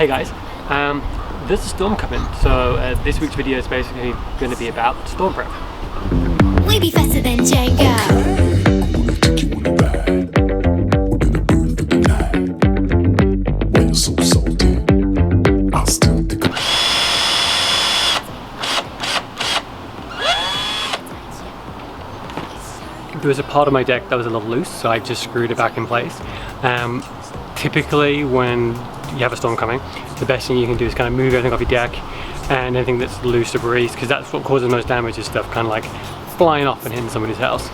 Hey guys, there's a storm coming, so this week's video is basically going to be about storm prep. We be faster than Django. There was a part of my deck that was a little loose, so I just screwed it back in place. Typically when you have a storm coming, the best thing you can do is kind of move everything off your deck and anything that's loose debris, because that's what causes most damage, is stuff kind of like flying off and hitting somebody's house.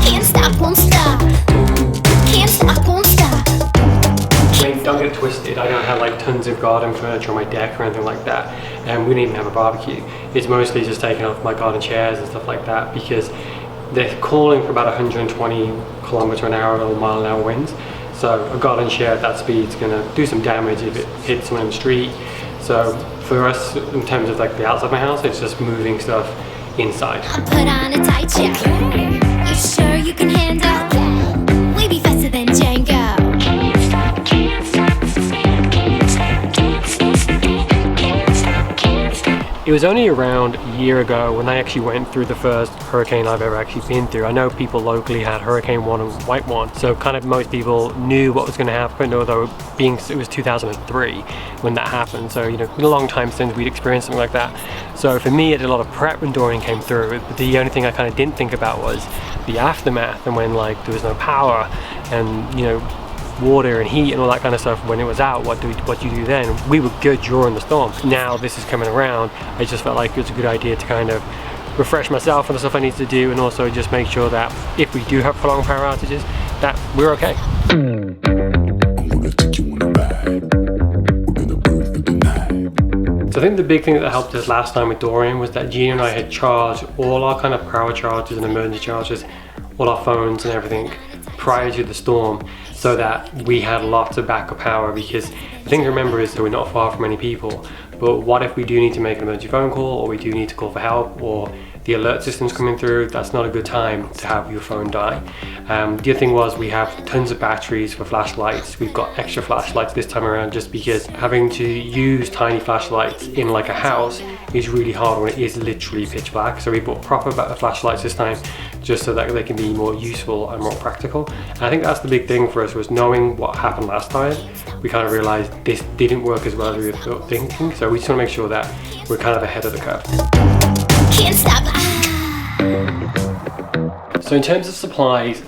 Can't stop, won't stop. Can't stop, won't stop. I mean, don't get it twisted, I don't have like tons of garden furniture on my deck or anything like that, and we don't even have a barbecue. It's mostly just taking off my garden chairs and stuff like that, because they're calling for about 120 kilometers an hour or mile an hour winds. So a garden chair at that speed is going to do some damage if it hits someone in the street. So for us, in terms of like the outside of my house, it's just moving stuff inside. I put on a tight jacket. You sure you can handle? We be faster than Django. It was only around a year ago when I actually went through the first hurricane I've ever actually been through. I know people locally had Hurricane 1 and White 1, so kind of most people knew what was going to happen, although it was 2003 when that happened, so you know, it's been a long time since we'd experienced something like that. So for me, I did a lot of prep when Dorian came through, but the only thing I kind of didn't think about was the aftermath, and when like there was no power and, you know, water and heat and all that kind of stuff when it was out, what do you do then? We were good during the storm. Now this is coming around, I just felt like it was a good idea to kind of refresh myself on the stuff I need to do, and also just make sure that if we do have prolonged power outages, that we're okay. So I think the big thing that helped us last time with Dorian was that Gina and I had charged all our kind of power charges and emergency charges, all our phones and everything prior to the storm, so that we had lots of backup power, because the thing to remember is that we're not far from any people. But what if we do need to make an emergency phone call, or we do need to call for help, or the alert system's coming through? That's not a good time to have your phone die. The other thing was we have tons of batteries for flashlights. We've got extra flashlights this time around, just because having to use tiny flashlights in like a house is really hard when it is literally pitch black. So we bought proper flashlights this time, just so that they can be more useful and more practical. And I think that's the big thing for us, was knowing what happened last time. We kind of realized this didn't work as well as we were thinking, so we just want to make sure that we're kind of ahead of the curve. Can't stop. So in terms of supplies,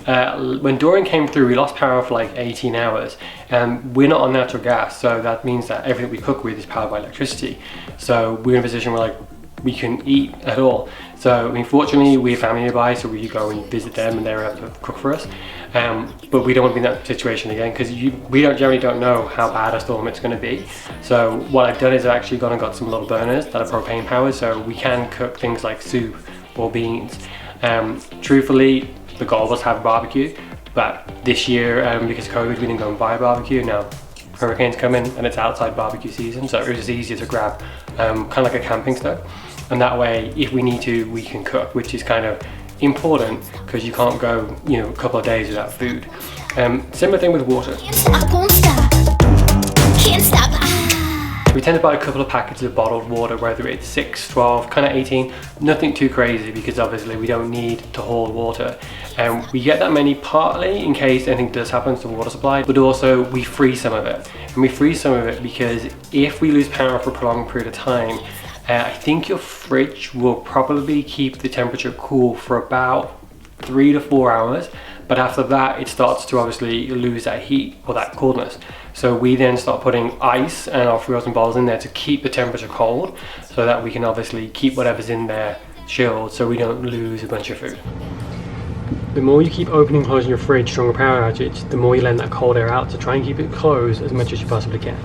when Dorian came through, we lost power for like 18 hours. We're not on natural gas, so that means that everything we cook with is powered by electricity. So we're in a position where like we can eat at all. So I mean, fortunately we have family nearby, so we go and visit them and they're able to cook for us. But we don't want to be in that situation again, because we generally don't know how bad a storm it's going to be. So what I've done is I've actually gone and got some little burners that are propane powered, so we can cook things like soup or beans. Truthfully, the goal was to have a barbecue, but this year, because of COVID, we didn't go and buy a barbecue. Now hurricanes come in and it's outside barbecue season, so it was easier to grab kind of like a camping stove, and that way if we need to, we can cook, which is kind of important because you can't go, you know, a couple of days without food. Similar thing with water. Can't stop, won't stop. Can't stop. We tend to buy a couple of packets of bottled water, whether it's 6, 12, kind of 18, nothing too crazy, because obviously we don't need to hold water. We get that many partly in case anything does happen to the water supply, but also we freeze some of it. And we freeze some of it because if we lose power for a prolonged period of time, I think your fridge will probably keep the temperature cool for about 3 to 4 hours, but after that it starts to obviously lose that heat or that coolness. So we then start putting ice and our frozen bottles in there to keep the temperature cold, so that we can obviously keep whatever's in there chilled, so we don't lose a bunch of food. The more you keep opening and closing your fridge during a power outage, the more you let that cold air out, to try and keep it closed as much as you possibly can.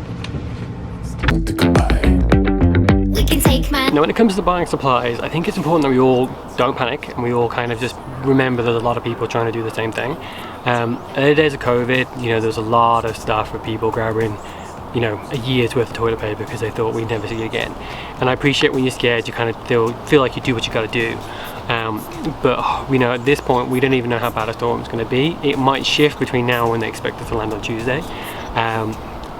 Now when it comes to buying supplies, I think it's important that we all don't panic and we all kind of just remember there's a lot of people trying to do the same thing. Early days of COVID, you know, there's a lot of stuff for people grabbing, you know, a year's worth of toilet paper because they thought we'd never see it again. And I appreciate when you're scared, you kind of feel like you do what you got to do. But we know at this point, we don't even know how bad a storm is going to be. It might shift between now and when they expect it to land on Tuesday.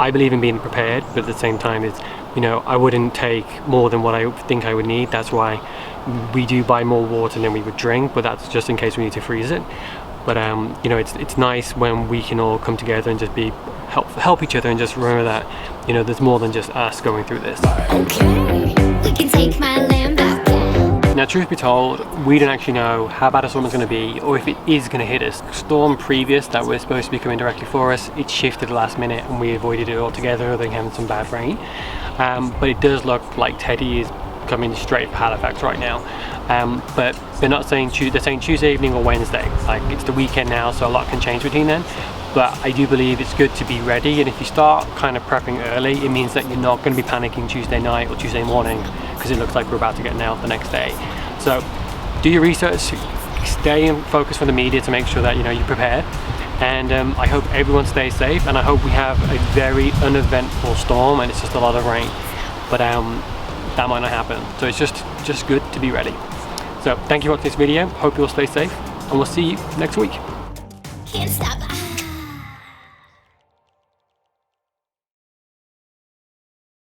I believe in being prepared, but at the same time, it's, you know, I wouldn't take more than what I think I would need. That's why we do buy more water than we would drink, but that's just in case we need to freeze it. But you know, it's nice when we can all come together and just help each other, and just remember that, you know, there's more than just us going through this. Okay, we can take my land back. Now, truth be told, we don't actually know how bad a storm is going to be, or if it is going to hit us. Storm previous that was supposed to be coming directly for us, it shifted last minute and we avoided it altogether, other than having some bad rain. But it does look like Teddy is coming straight for Halifax right now. But they're not saying they're saying Tuesday evening or Wednesday. Like, it's the weekend now, so a lot can change between then. But I do believe it's good to be ready, and if you start kind of prepping early, it means that you're not going to be panicking Tuesday night or Tuesday morning, because it looks like we're about to get nailed the next day. So do your research, stay in focus for the media to make sure that, you know, you're prepared. And I hope everyone stays safe, and I hope we have a very uneventful storm and it's just a lot of rain. But that might not happen, so it's just good to be ready. So thank you for watching this video. Hope you all stay safe, and we'll see you next week. Can't stop.